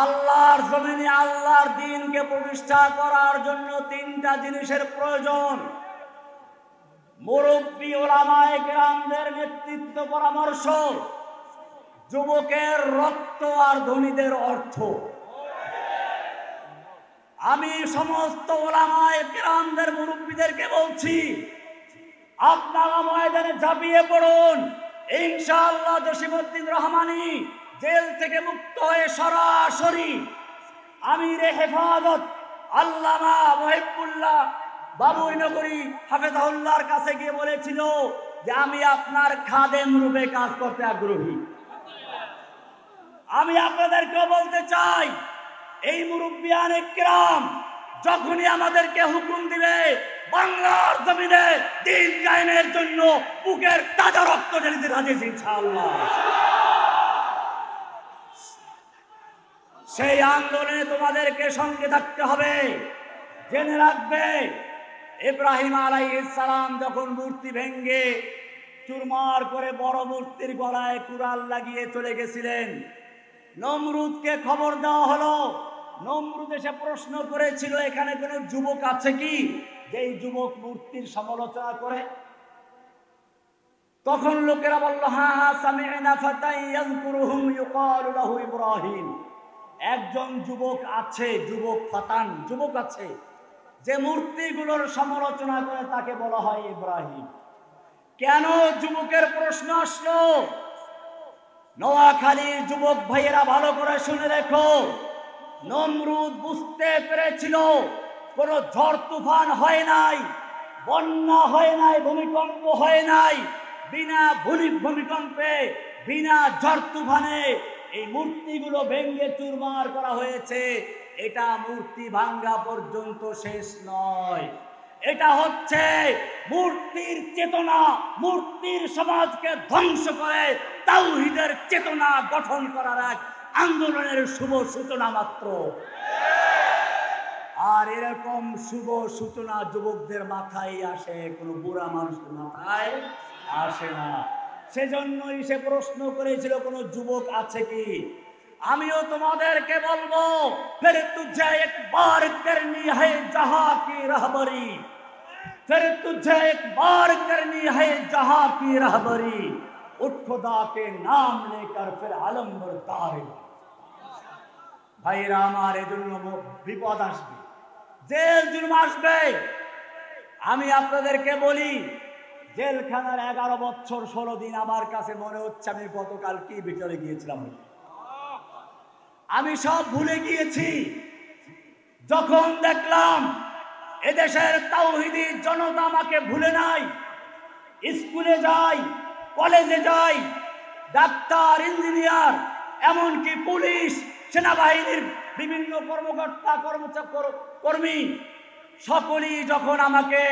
আল্লাহর জমিনে আল্লাহর দ্বীনকে প্রতিষ্ঠা করার জন্য তিনটা জিনিসের প্রয়োজন। মুরব্বী উলামায়ে কেরামদের নেতৃত্ব পরামর্শ, যুবকের রক্ত আর ধনীদের অর্থ। আমি সমস্ত উলামায়ে কেরামদের মুরব্বীদেরকে বলছি, আপনারা ময়দানে ঝাঁপিয়ে পড়ুন। ইনশাআল্লাহ জসিমউদ্দিন রহমানী জেল থেকে মুক্ত হয়ে সরাসরি আমিরে হেফাজত আল্লামা মুহিবুল্লাহ বাবুইনগরী হাফেজাহুল্লাহর কাছে গিয়ে বলেছিল যে আমি আপনার খাদেম রূপে কাজ করতে আগ্রহী। আমি আপনাদেরকে বলতে চাই, এই মুরব্বিয়ানে কিরাম যখনই আমাদেরকে হুকুম দিবে বাংলার জমিনে দ্বীন কায়েমের জন্য বুকের তাজা রক্ত ঢেলে দিতে রাজি আছি ইনশাআল্লাহ। সেই আন্দোলনে তোমাদেরকে সঙ্গে থাকতে হবে। জেনে রাখবে, ইব্রাহিম আলাইহিস সালাম যখন মূর্তি ভেঙ্গে চুরমার করে বড় মূর্তির গলায় কুড়াল লাগিয়ে চলে গেছিলেন, নমরুদকে খবর দেওয়া হলো। নমরুদ এসে প্রশ্ন করেছিল, এখানে কোনো যুবক আছে কি যেই যুবক মূর্তির সমালোচনা করে? তখন লোকেরা বলল, হ্যাঁ হ্যাঁ, সামি'না ফাতান ইয়াযকুরুহুম ইউকালু লাহু ইব্রাহিম। একজন যুবক আছে, যুবক ফাতান, যুবক আছে যে মূর্তিগুলোর সমালোচনা করে, তাকে বলা হয় ইব্রাহিম। কেন যুবকের প্রশ্ন আসলো? নোয়াখালীর যুবক ভাইয়েরা ভালো করে শুনে রেখো, নমরুদ বুঝতে পেরেছিল কোন ঝড় তুফান হয় নাই, বন্যা হয় নাই, ভূমিকম্প হয় নাই। বিনা ভূমিকম্পে, বিনা ঝড় তুফানে এই মূর্তিগুলো ভেঙ্গে চুরমার করা হয়েছে। এটা মূর্তি ভাঙ্গা পর্যন্ত শেষ নয়, এটা হচ্ছে মূর্তির চেতনা, মূর্তির সমাজকে ধ্বংস করে তাওহীদের চেতনা গঠন করার এক আন্দোলনের শুভ সূচনা মাত্র। আর এরকম শুভ সূচনা যুবকদের মাথায় আসে, কোনো বুড়া মানুষের মাথায় আসে না। সেজন্যই সে প্রশ্ন করেছিল কোন যুবক আছে কি। আমিও তোমাদেরকে বলবো, ফির তুঝে একবার করনি है जहां की रहबरी, फिर तुझे एक बार करनी है जहां की रहबरी, उठ खुदा के नाम लेकर फिर आलम बरदार। ভাইরা আমার, এজন্য বিপদ আসবে, জেল জুলুম আসবে। আমি আপনাদেরকে বলি, জেলখানার 11 বছর 16 দিন আমার কাছে মনে হচ্ছে আমি গতকাল কি ভিতরে গিয়েছিলাম। আমি সব ভুলে গিয়েছি। যখন দেখলাম এদেশের তাওহীদি জনতা আমাকে ভুলে নাই, স্কুলে যাই, কলেজে যাই, ডাক্তার, ইঞ্জিনিয়ার, এমনকি পুলিশ, সেনাবাহিনীর বিভিন্ন কর্মকর্তা কর্মী সকলেই যখন আমাকে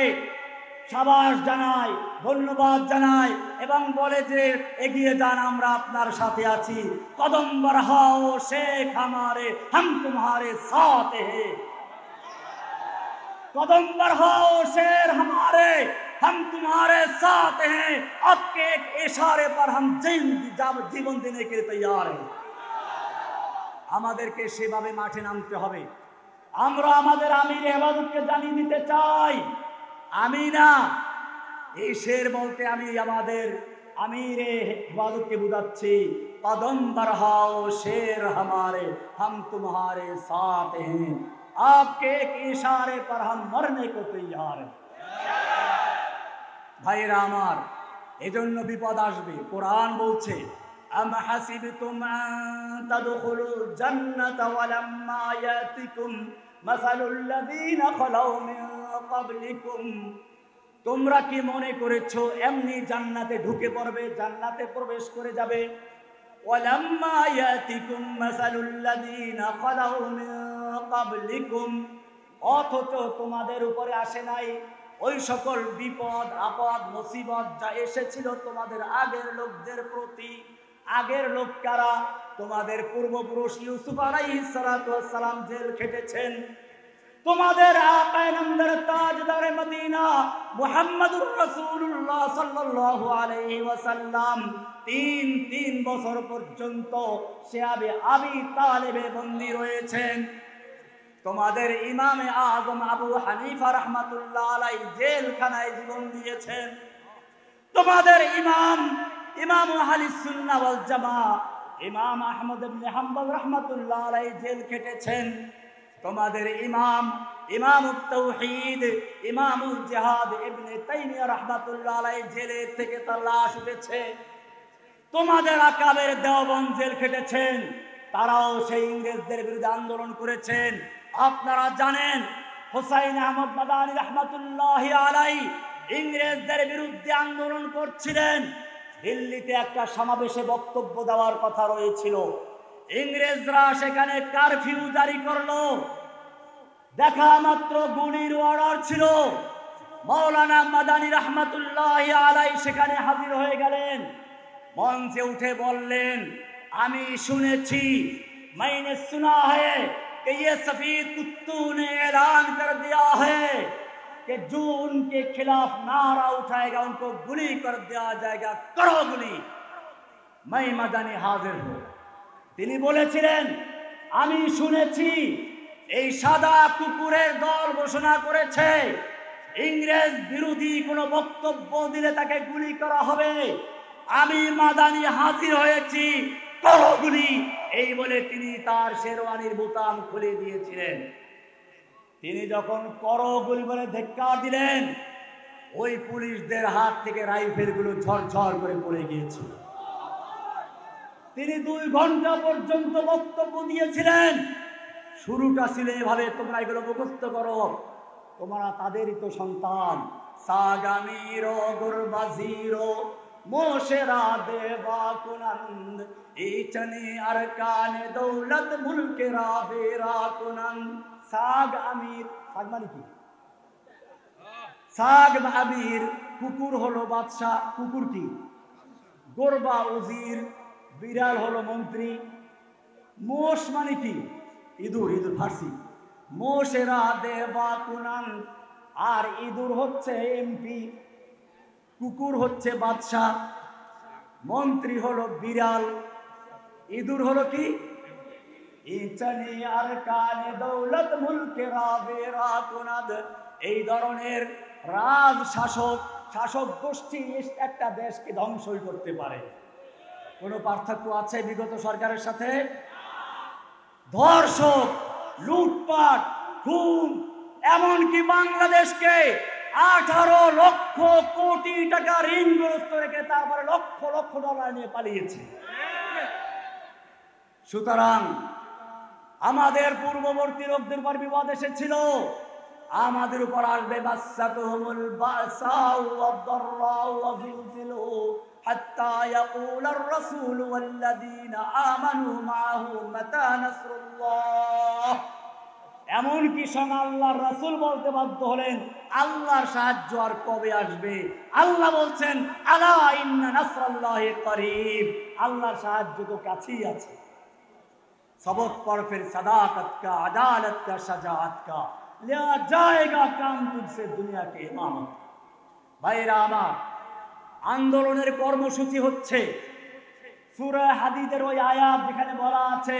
সাবাস জানায়, ধন্যবাদ জানায় এবং বলে যে এগিয়ে যান, আমরা আপনার সাথে আছি, কদম বরহাও শেখ হামারে, হাম তুমহারে সাথ হে, कदम बढ़ाओ शेर हमारे, हम तुम्हारे साथ हैं, आपके एक इशारे पर हम জীবন देने के लिए तैयार हैं। আমাদেরকে সেভাবে মাঠে নামতে হবে। আমরা আমাদের আমির হেফাজতকে জানিয়ে দিতে চাই, আমি না, এই শের বলতে আমি আমাদের আমির হেফাজতকে বুঝাচ্ছি, কদম बढ़ाओ शेर हमारे, हम तुम्हारे साथ हैं, आपके एक इशारे पर हम मरने को तैयार हैं। ভাইরা আমার, এজন্য বিপদ আসবে। কোরআন বলছে, আম হাসিবতুম আন তাদখুলুল জান্নাতা ওয়ালাম্মা ইয়াতিকুম মাসালুল লাযীনা খালাউ মিন ক্বাবলিকুম, তোমরা কি মনে করেছো এমনি জান্নাতে ঢুকে পড়বে, জান্নাতে প্রবেশ করে যাবে? ওয়ালাম্মা ইয়াতিকুম মাসালুল লাযীনা খালাউ মিন ক্বাবলিকুম, অথচ তোমাদের উপরে আসে নাই ওই সকল বিপদ আপদ মুসিবত যা এসেছিল তোমাদের আগের লোকদের প্রতি। আগের লোক কারা? তোমাদের পূর্বপুরুষ ইউসুফ আলাইহিস সালাতু ওয়াস সালাম জেল খেটেছেন। তোমাদের আকায়ে নামদার তাজদারে মদিনা মুহাম্মদুর রাসূলুল্লাহ সাল্লাল্লাহু আলাইহি ওয়াসাল্লাম তিন বছর পর্যন্ত সে আবি তালেবে বন্দী রয়েছেন। তোমাদের ইমামে আজম আবু হানিফা রাহমাতুল্লাহ আলাইহি জেলখানায় জীবন দিয়েছেন। তোমাদের ইমাম আহলিস সুন্নাহ ওয়াল জামাআহ ইমাম আহমদ ইবনে হাম্বল রাহমাতুল্লাহ আলাইহি জেল কেটেছেন। তোমাদের ইমামুত তাওহীদ ইমামুল জিহাদ ইবনে তাইমিয়া রাহমাতুল্লাহ আলাইহি জেলের থেকে তার লাশ উঠেছে। তোমাদের আকাবের দেওবন্দ জেল কেটেছেন, তারাও সেই ইংরেজদের বিরুদ্ধে আন্দোলন করেছেন। আপনারা জানেন হুসাইন আহমদ মাদানী রাহমাতুল্লাহি আলাইহি ইংরেজদের বিরুদ্ধে আন্দোলন করছিলেন। দিল্লিতে একটা সমাবেশে বক্তব্য দেওয়ার কথা রয়েছিল, ইংরেজরা সেখানে কারফিউ জারি করলো। দেখা মাত্র গুলির অর্ডার ছিল। মাওলানা মাদানী রাহমাতুল্লাহি আলাইহি সেখানে হাজির হয়ে গেলেন। মঞ্চে উঠে বললেন, আমি শুনেছি, मैंने सुना है कि ये सफेद कुत्तों ने ऐलान कर दिया है कि जो उनके खिलाफ नारा उठाएगा उनको गुली कर दिया जाएगा, करो गुली। मैं মাদানী হাজির হই। তিনি বলেছিলেন, আমি শুনেছি এই সাদা কুকুরের দল ঘোষণা করেছে ইংরেজ বিরোধী কোনো বক্তব্য দিলে তাকে গুলি করা হবে। আমি মাদানী হাজির হয়েছি, করো গুলি। এই বলে তিনি তার শেরওয়ানির বোতাম খুলে দিয়েছিলেন। তিনি যখন করো গুলি বলে ধিক্কার দিলেন, ওই পুলিশদের হাত থেকে রাইফেলগুলো ঝরঝর করে পড়ে গিয়েছিল। তিনি 2 ঘন্টা পর্যন্ত বক্তব্য দিয়েছিলেন। শুরুটা ছিল এভাবে, তোমরা এগুলো মুখস্থ করো, তোমরা তাদেরই তো সন্তান। সাগামিরো গুরবাজিরো মোশেরা দেবা কুনন্দ ইচনি আরকানে দৌলত মুলকেরা বেরা কুনন্দ। সাগ আমির, সাগ মানে কি? সাগ আমির, কুকুর হলো বাদশা। কুকুর কি? গোরবা উজির, বিড়াল হলো মন্ত্রী। মোষ মানে কি? ইঁদুর, ইঁদুর ফার্সি। মোশেরা দেবা কুনন্দ, আর ইঁদুর হচ্ছে এমপি, কুকুর হচ্ছে বাদশাহ, মন্ত্রী হলো বিড়াল, ইঁদুর হলো কি? ইচনি আরকানে দৌলত মুলকেরা বেরা কুনন্দ। এই ধরনের রাজ শাসক গোষ্ঠী একটা দেশকে ধ্বংসই করতে পারে। কোনো পার্থক্য আছে বিগত সরকারের সাথে? ধর্ষক, লুটপাট, খুন, এমনকি বাংলাদেশকে 18 লক্ষ কোটি টাকা ঋণগ্রস্ত রেখে তারপরে লক্ষ লক্ষ ডলার নিয়ে পালিয়েছে। সুতরাং আমাদের পূর্ববর্তী লোকদের উপর বিপদ এসেছিল, আমাদের উপর আসবে। বাসাতুহুমুল বাসাউ ওয়াদ-দাররাউ ওয়া যুলজিলু হাত্তা ইয়াকুলার রাসূল ওয়াল্লাযীনা আমানু মাআহু মাতা নাসরুল্লাহ। এমনকি স্বয়ং আল্লাহর রাসূল বলতে বাধ্য হলেন, আল্লাহর সাহায্য আর কবে আসবে? আল্লাহ বলছেন, আলা ইন্না নাসরাল্লাহি করিব, আল্লাহর সাহায্য তো কাছেই আছে। सबक पर फिर सदाकत का, अदालत का, शजाअत का लिया जाएगा काम तुझसे दुनिया के इमामत। ভাইরা আমার, আন্দোলনের কর্মসূচি হচ্ছে সূরা হাদীদের ওই আয়াত যেখানে বলা আছে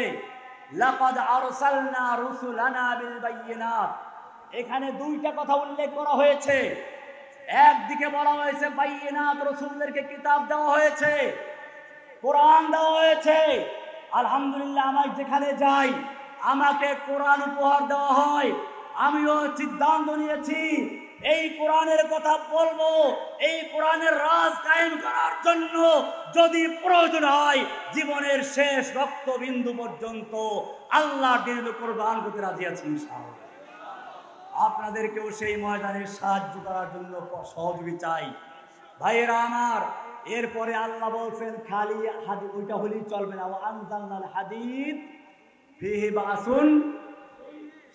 লাকাদ আরসালনা রুসুলানা বিল বাইয়িনাত। এখানে 2টা কথা উল্লেখ করা হয়েছে। একদিকে বলা হয়েছে বাইয়িনাত, রাসূলদেরকে কিতাব দেওয়া হয়েছে, কোরআন দেওয়া হয়েছে। আলহামদুলিল্লাহ, আমি যেখানে যাই আমাকে কোরআন উপহার দেওয়া হয়। আমিও সিদ্ধান্ত নিয়েছি এই কোরআনের কথা বলবো, এই কোরআনের রাজ কায়েম করার জন্য যদি প্রয়োজন হয় জীবনের শেষ রক্তবিন্দু পর্যন্ত আল্লাহর দিনের কোরবান করতে রাজি আছি ইনশাআল্লাহ। আপনাদেরকেও সেই ময়দানে সাহায্য করার জন্য সহযোগী চাই। ভাইয়েরা আমার, এরপরে আল্লাহ বলছেন খালি হাদিদ ওইটা হলেই চলবে না। আনজালনাল হাদিদ ফিহি বাসুন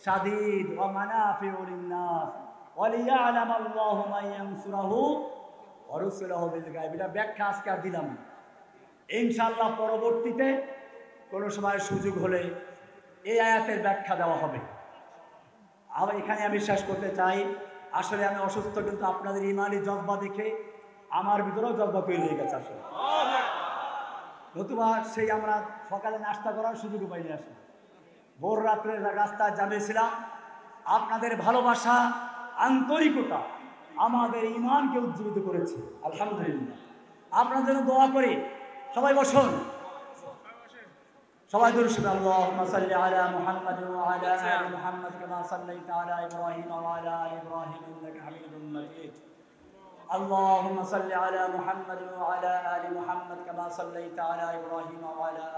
শাদীদ ওয়া মানাফিউ লিন-নাস ওয়া লিয়া'লামাল্লাহু মান ইয়ানসুরুহু ওয়া রুসুলুহু বিল গায়ব। এটা ব্যাখ্যা আজকে আর দিলাম না, ইনশাআল্লাহ পরবর্তীতে কোনো সময় সুযোগ হলে এই আয়াতের ব্যাখ্যা দেওয়া হবে। আবার এখানে আমি শেষ করতে চাই, আসলে আমি অসুস্থ, কিন্তু আপনাদের ইমানি জজ্বা দেখে আমার ভিতরেও জজ্বা তৈরি হয়ে গেছে। আসলে নতুবা সেই আমরা সকালে নাস্তা করার সুযোগ পাইনি আসলে ভোর রাত্রে রাস্তায় জামিয়েছিলাম। আপনাদের ভালোবাসা আন্তরিকতা আমাদের ঈমানকে উজ্জীবিত করেছে, আলহামদুলিল্লাহ। আপনাদের জন্য দোয়া করি। সবাই বসুন, সবাই দরুদ শরীফ আল্লাহুম্মা সাল্লি আলা মুহাম্মাদ ওয়া আলা আলি মুহাম্মাদ কামা সাল্লাইতা আলা ইব্রাহিম ওয়া আলা আলি ইব্রাহিম ইন্নাকা হামিদুম মাজিদ। اللهم صل على محمد وعلى آل محمد كما صليت على إبراهيم وعلى آل